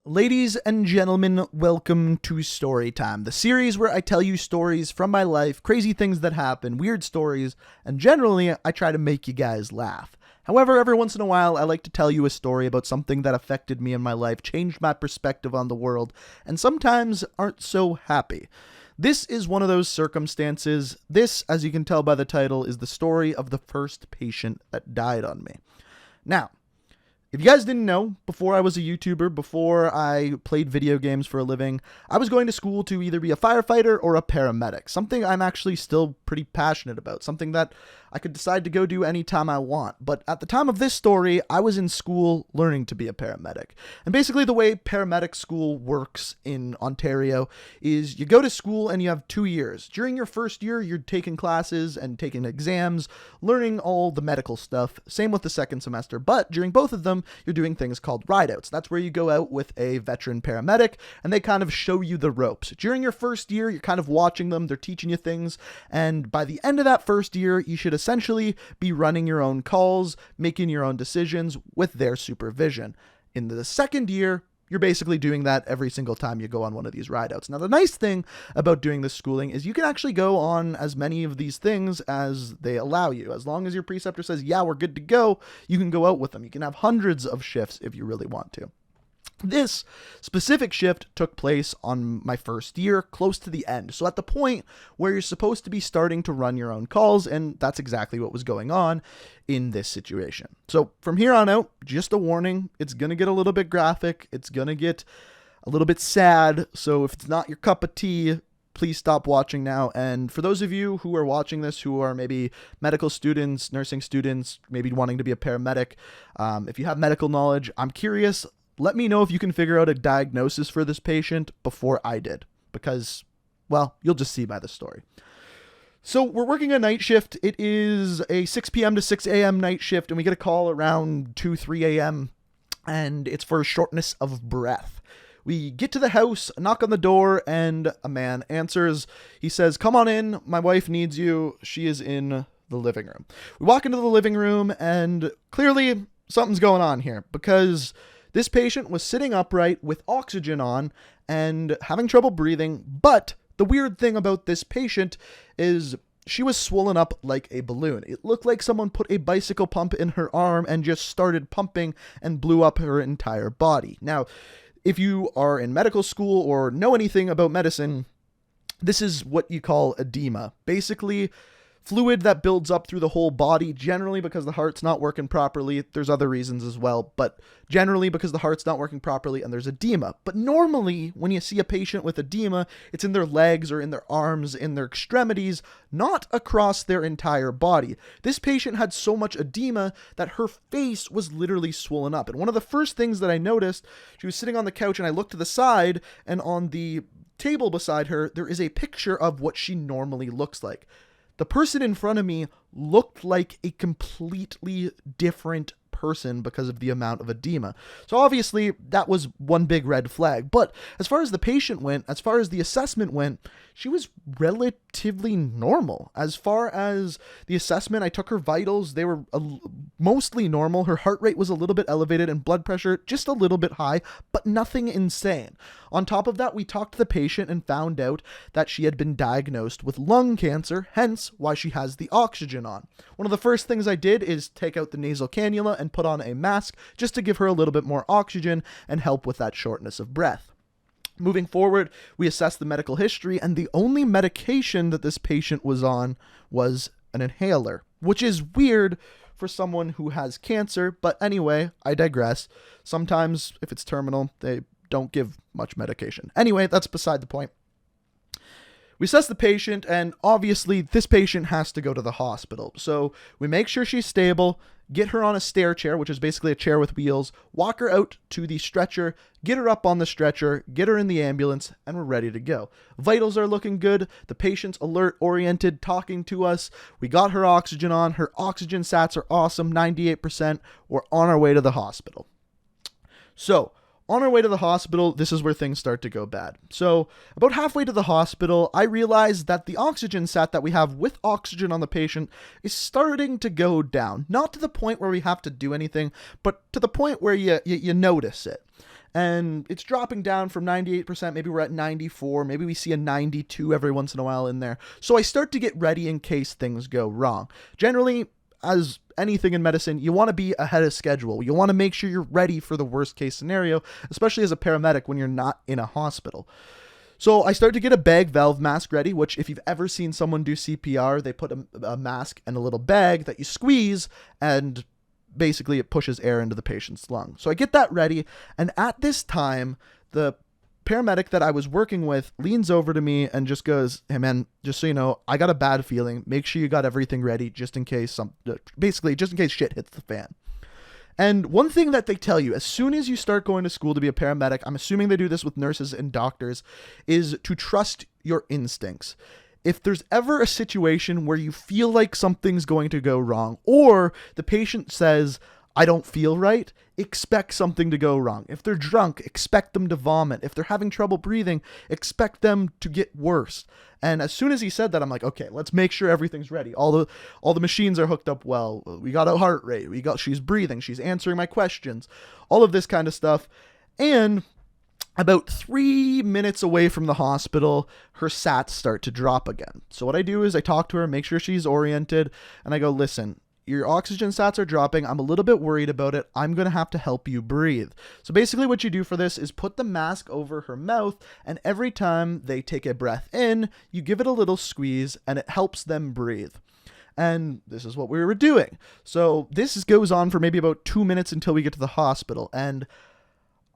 Ladies and gentlemen, welcome to Story Time, the series where I tell you stories from my life, crazy things that happen, weird stories, and generally I try to make you guys laugh. However, every once in a while I like to tell you a story about something that affected me in my life, changed my perspective on the world, and sometimes aren't so happy. This is one of those circumstances. This, as you can tell by the title, is the story of the first patient that died on me. Now, if you guys didn't know, before I was a YouTuber, before I played video games for a living, I was going to school to either be a firefighter or a paramedic, something I'm actually still pretty passionate about, something that I could decide to go do anytime I want. But at the time of this story, I was in school learning to be a paramedic. And basically the way paramedic school works in Ontario is you go to school and you have 2 years. During your first year, you're taking classes and taking exams, learning all the medical stuff. Same with the second semester. But during both of them, you're doing things called rideouts. That's where you go out with a veteran paramedic and they kind of show you the ropes. During your first year, you're kind of watching them, they're teaching you things, and by the end of that first year, you should essentially be running your own calls, making your own decisions with their supervision. In the second year, you're basically doing that every single time you go on one of these rideouts. Now, the nice thing about doing this schooling is you can actually go on as many of these things as they allow you. As long as your preceptor says, yeah, we're good to go, you can go out with them. You can have hundreds of shifts if you really want to. This specific shift took place on my first year, close to the end. So at the point where you're supposed to be starting to run your own calls, and that's exactly what was going on in this situation. So from here on out, just a warning, it's going to get a little bit graphic. It's going to get a little bit sad. So if it's not your cup of tea, please stop watching now. And for those of you who are watching this, who are maybe medical students, nursing students, maybe wanting to be a paramedic, if you have medical knowledge, I'm curious. Let me know if you can figure out a diagnosis for this patient before I did, because, well, you'll just see by the story. So we're working a night shift. It is a 6 p.m. to 6 a.m. night shift, and we get a call around 2, 3 a.m., and it's for shortness of breath. We get to the house, knock on the door, and a man answers. He says, "Come on in, my wife needs you. She is in the living room." We walk into the living room, and clearly something's going on here, because this patient was sitting upright with oxygen on and having trouble breathing, but the weird thing about this patient is she was swollen up like a balloon. It looked like someone put a bicycle pump in her arm and just started pumping and blew up her entire body. Now, if you are in medical school or know anything about medicine, this is what you call edema. Basically, fluid that builds up through the whole body, generally because the heart's not working properly. There's other reasons as well, but generally because the heart's not working properly and there's edema. But normally, when you see a patient with edema, it's in their legs or in their arms, in their extremities, not across their entire body. This patient had so much edema that her face was literally swollen up. And one of the first things that I noticed, she was sitting on the couch and I looked to the side, and on the table beside her, there is a picture of what she normally looks like. The person in front of me looked like a completely different person because of the amount of edema. So obviously that was one big red flag. But as far as the patient went, as far as the assessment went, she was relatively normal. As far as the assessment, I took her vitals. They were mostly normal. Her heart rate was a little bit elevated and blood pressure just a little bit high, but nothing insane. On top of that, we talked to the patient and found out that she had been diagnosed with lung cancer, hence why she has the oxygen on. One of the first things I did is take out the nasal cannula and put on a mask just to give her a little bit more oxygen and help with that shortness of breath. Moving forward, we assessed the medical history, and the only medication that this patient was on was an inhaler, which is weird for someone who has cancer. But anyway, I digress. Sometimes, if it's terminal, they don't give much medication. Anyway, that's beside the point. We assess the patient, and obviously this patient has to go to the hospital. So we make sure she's stable, get her on a stair chair, which is basically a chair with wheels, walk her out to the stretcher, get her up on the stretcher, get her in the ambulance, and we're ready to go. Vitals are looking good. The patient's alert, oriented, talking to us. We got her oxygen on. Her oxygen sats are awesome, 98%. We're on our way to the hospital. So on our way to the hospital, this is where things start to go bad. So about halfway to the hospital, I realized that the oxygen sat that we have with oxygen on the patient is starting to go down. Not to the point where we have to do anything, but to the point where you notice it. and it's dropping down from 98%. Maybe we're at 94. Maybe we see a 92 every once in a while in there. So I start to get ready in case things go wrong. Generally, as anything in medicine, you want to be ahead of schedule. You want to make sure you're ready for the worst case scenario, especially as a paramedic when you're not in a hospital. So I start to get a bag valve mask ready, which if you've ever seen someone do CPR, they put a mask in a little bag that you squeeze, and basically it pushes air into the patient's lung. So I get that ready, and at this time, the paramedic that I was working with leans over to me and just goes, "Hey man, just so you know, I got a bad feeling. Make sure you got everything ready just in case just in case shit hits the fan." And one thing that they tell you as soon as you start going to school to be a paramedic, I'm assuming they do this with nurses and doctors, is to trust your instincts. If there's ever a situation where you feel like something's going to go wrong, or the patient says, "I don't feel right," expect something to go wrong. If they're drunk, expect them to vomit. If they're having trouble breathing, expect them to get worse. And as soon as he said that, I'm like, okay, let's make sure everything's ready. All the machines are hooked up well. We got a heart rate. She's breathing. She's answering my questions. All of this kind of stuff. And about 3 minutes away from the hospital, her sats start to drop again. So what I do is I talk to her, make sure she's oriented, and I go, "Listen, your oxygen sats are dropping. I'm a little bit worried about it. I'm going to have to help you breathe." So basically what you do for this is put the mask over her mouth, and every time they take a breath in, you give it a little squeeze, and it helps them breathe. And this is what we were doing. So this goes on for maybe about 2 minutes until we get to the hospital. And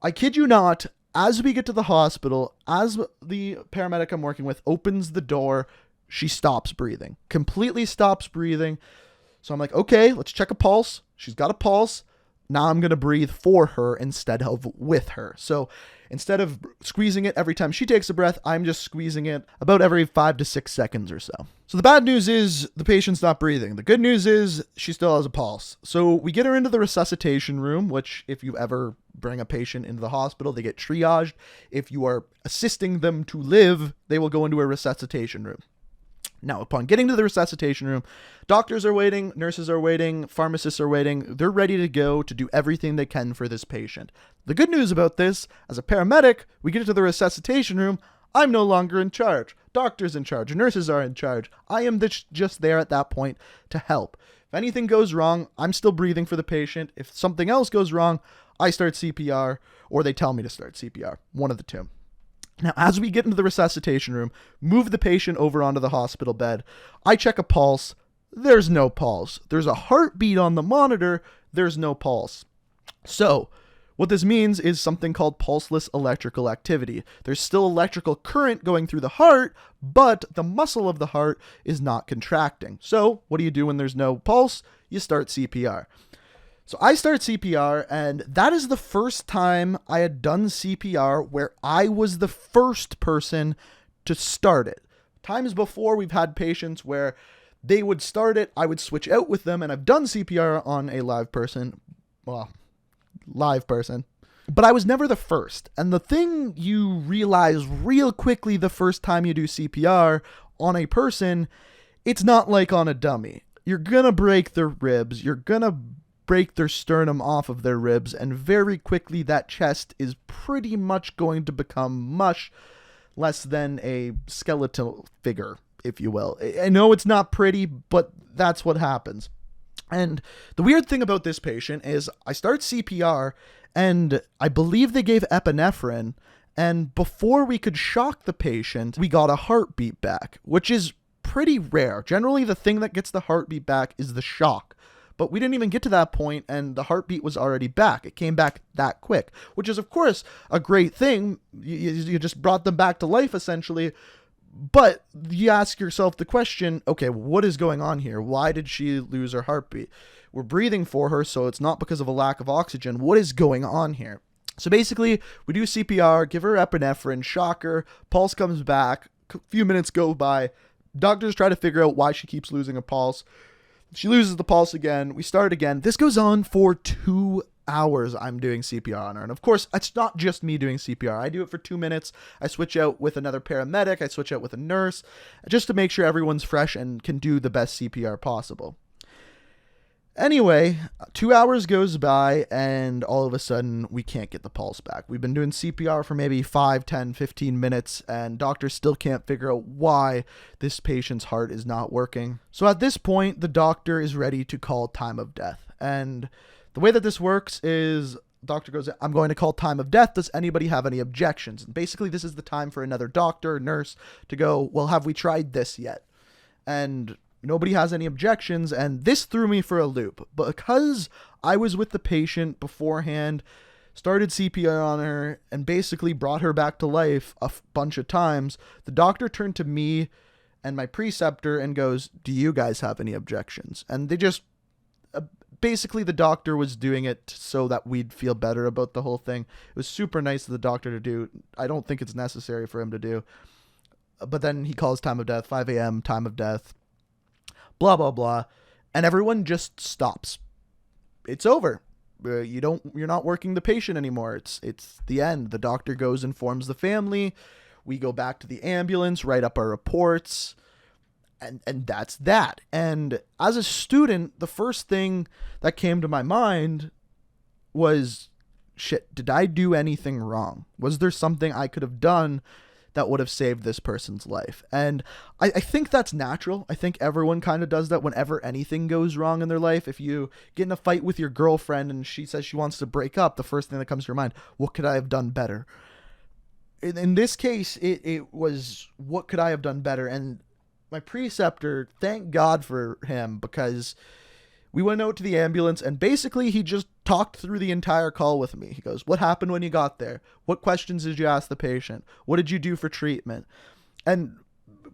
I kid you not, as we get to the hospital, as the paramedic I'm working with opens the door, she stops breathing. Completely stops breathing. So I'm like, okay, let's check a pulse. She's got a pulse. Now I'm going to breathe for her instead of with her. So instead of squeezing it every time she takes a breath, I'm just squeezing it about every 5 to 6 seconds or so. So the bad news is the patient's not breathing. The good news is she still has a pulse. So we get her into the resuscitation room, which if you ever bring a patient into the hospital, they get triaged. If you are assisting them to live, they will go into a resuscitation room. Now, upon getting to the resuscitation room, doctors are waiting, nurses are waiting, pharmacists are waiting. They're ready to go to do everything they can for this patient. The good news about this, as a paramedic, we get to the resuscitation room, I'm no longer in charge. Doctors in charge, nurses are in charge. I am just there at that point to help. If anything goes wrong, I'm still breathing for the patient. If something else goes wrong, I start CPR, or they tell me to start CPR. One of the two. Now, as we get into the resuscitation room, move the patient over onto the hospital bed, I check a pulse. There's no pulse. There's a heartbeat on the monitor. There's no pulse. So, what this means is something called pulseless electrical activity. There's still electrical current going through the heart, but the muscle of the heart is not contracting. So, what do you do when there's no pulse? You start CPR. So I start CPR, and that is the first time I had done CPR where I was the first person to start it. Times before, we've had patients where they would start it, I would switch out with them, and I've done CPR on a live person, but I was never the first. And the thing you realize real quickly the first time you do CPR on a person, it's not like on a dummy. You're gonna break their ribs, you're gonna break their sternum off of their ribs, and very quickly that chest is pretty much going to become much less than a skeletal figure, if you will. I know it's not pretty, but that's what happens. And the weird thing about this patient is I start CPR, and I believe they gave epinephrine, and before we could shock the patient, we got a heartbeat back, which is pretty rare. Generally, the thing that gets the heartbeat back is the shock. But we didn't even get to that point, and the heartbeat was already back. It came back that quick, which is, of course, a great thing. You just brought them back to life, essentially. But you ask yourself the question, okay, what is going on here? Why did she lose her heartbeat? We're breathing for her, so it's not because of a lack of oxygen. What is going on here? So basically, we do CPR, give her epinephrine, shock her, pulse comes back, a few minutes go by. Doctors try to figure out why she keeps losing a pulse. She loses the pulse again. We start again. This goes on for 2 hours. I'm doing CPR on her. And of course, it's not just me doing CPR. I do it for 2 minutes. I switch out with another paramedic. I switch out with a nurse just to make sure everyone's fresh and can do the best CPR possible. Anyway, 2 hours goes by and all of a sudden we can't get the pulse back. We've been doing CPR for maybe 5, 10, 15 minutes and doctors still can't figure out why this patient's heart is not working. So at this point, the doctor is ready to call time of death. And the way that this works is doctor goes, I'm going to call time of death. Does anybody have any objections? And basically this is the time for another doctor or nurse to go, well, have we tried this yet? And nobody has any objections, and this threw me for a loop. Because I was with the patient beforehand, started CPR on her, and basically brought her back to life a bunch of times, the doctor turned to me and my preceptor and goes, do you guys have any objections? And they just, basically the doctor was doing it so that we'd feel better about the whole thing. It was super nice of the doctor to do. I don't think it's necessary for him to do. But then he calls time of death, 5 a.m., time of death. Blah, blah, blah. And everyone just stops. It's over. You're not working the patient anymore. It's the end. The doctor goes, informs the family. We go back to the ambulance, write up our reports. And that's that. And as a student, the first thing that came to my mind was, shit, did I do anything wrong? Was there something I could have done that would have saved this person's life? And I think that's natural. I think everyone kind of does that whenever anything goes wrong in their life. If you get in a fight with your girlfriend and she says she wants to break up, the first thing that comes to your mind, what could I have done better? In this case, it was, what could I have done better? And my preceptor, thank God for him, because we went out to the ambulance and basically he just talked through the entire call with me. He goes, what happened when you got there? What questions did you ask the patient? What did you do for treatment? And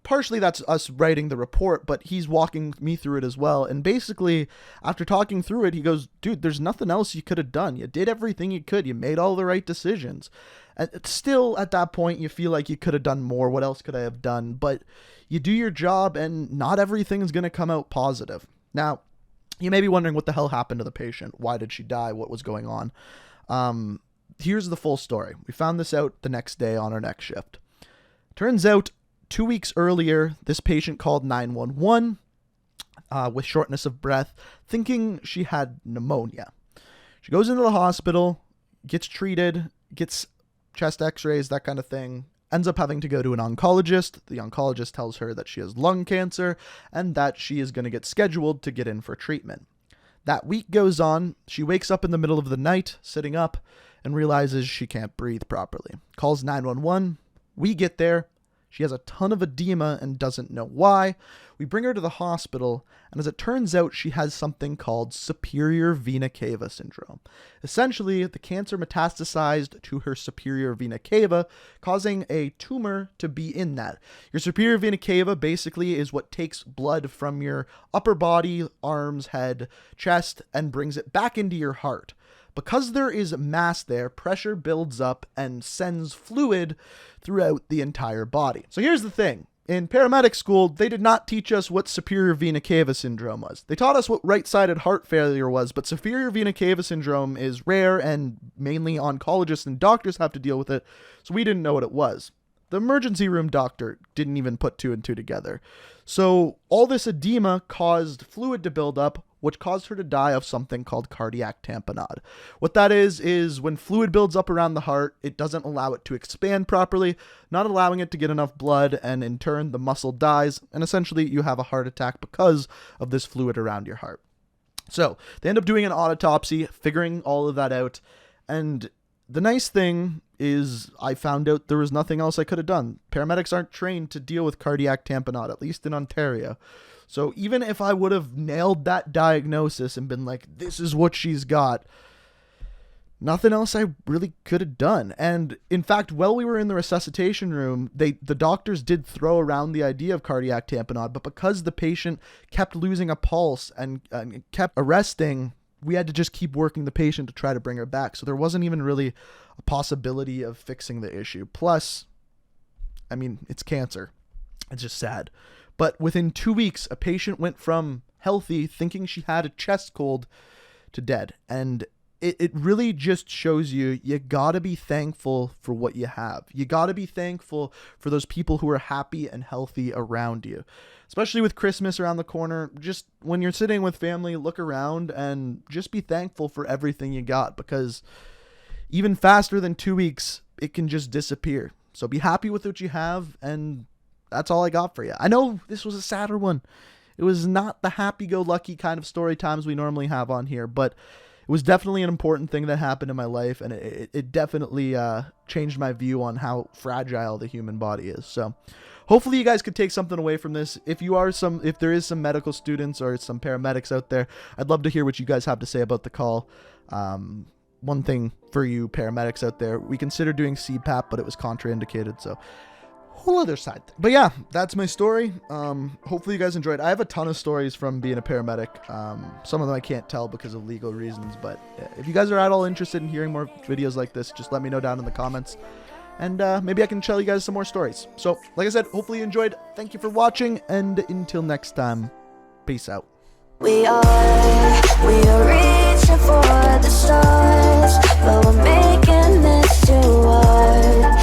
partially that's us writing the report, but he's walking me through it as well. And basically, after talking through it, he goes, dude, there's nothing else you could have done. You did everything you could. You made all the right decisions. And still, at that point, you feel like you could have done more. What else could I have done? But you do your job, and not everything is going to come out positive. Now, you may be wondering what the hell happened to the patient. Why did she die? What was going on? Here's the full story. We found this out the next day on our next shift. Turns out 2 weeks earlier, this patient called 911 with shortness of breath, thinking she had pneumonia. She goes into the hospital, gets treated, gets chest x-rays, that kind of thing, ends up having to go to an oncologist. The oncologist tells her that she has lung cancer and that she is going to get scheduled to get in for treatment. That week goes on. She wakes up in the middle of the night, sitting up, and realizes she can't breathe properly. Calls 911. We get there. She has a ton of edema and doesn't know why. We bring her to the hospital, and as it turns out, she has something called superior vena cava syndrome. Essentially, the cancer metastasized to her superior vena cava, causing a tumor to be in that. Your superior vena cava basically is what takes blood from your upper body, arms, head, chest, and brings it back into your heart. Because there is mass there, pressure builds up and sends fluid throughout the entire body. So here's the thing. In paramedic school, they did not teach us what superior vena cava syndrome was. They taught us what right-sided heart failure was, but superior vena cava syndrome is rare and mainly oncologists and doctors have to deal with it, so we didn't know what it was. The emergency room doctor didn't even put 2 and 2 together. So all this edema caused fluid to build up, which caused her to die of something called cardiac tamponade. What that is when fluid builds up around the heart, it doesn't allow it to expand properly, not allowing it to get enough blood, and in turn, the muscle dies, and essentially you have a heart attack because of this fluid around your heart. So they end up doing an autopsy, figuring all of that out, and the nice thing is I found out there was nothing else I could have done. Paramedics aren't trained to deal with cardiac tamponade, at least in Ontario. So even if I would have nailed that diagnosis and been like, this is what she's got, nothing else I really could have done. And in fact, while we were in the resuscitation room, the doctors did throw around the idea of cardiac tamponade, but because the patient kept losing a pulse and kept arresting, we had to just keep working the patient to try to bring her back. So there wasn't even really a possibility of fixing the issue. Plus, I mean, it's cancer. It's just sad. But within 2 weeks, a patient went from healthy, thinking she had a chest cold, to dead. And it really just shows you gotta be thankful for what you have. You gotta be thankful for those people who are happy and healthy around you. Especially with Christmas around the corner, just when you're sitting with family, look around and just be thankful for everything you got, because even faster than 2 weeks, it can just disappear. So be happy with what you have, and that's all I got for you. I know this was a sadder one. It was not the happy-go-lucky kind of story times we normally have on here, but it was definitely an important thing that happened in my life, and it definitely changed my view on how fragile the human body is. So hopefully you guys could take something away from this. If there is some medical students or some paramedics out there, I'd love to hear what you guys have to say about the call. One thing for you paramedics out there, we considered doing CPAP, but it was contraindicated, so whole other side. But yeah, that's my story. Hopefully you guys enjoyed. I have a ton of stories from being a paramedic. Some of them I can't tell because of legal reasons, but if you guys are at all interested in hearing more videos like this, just let me know down in the comments, and maybe I can tell you guys some more stories. So like I said, hopefully you enjoyed. Thank you for watching, and until next time, peace out. We are reaching for the stars, but we're making this too hard.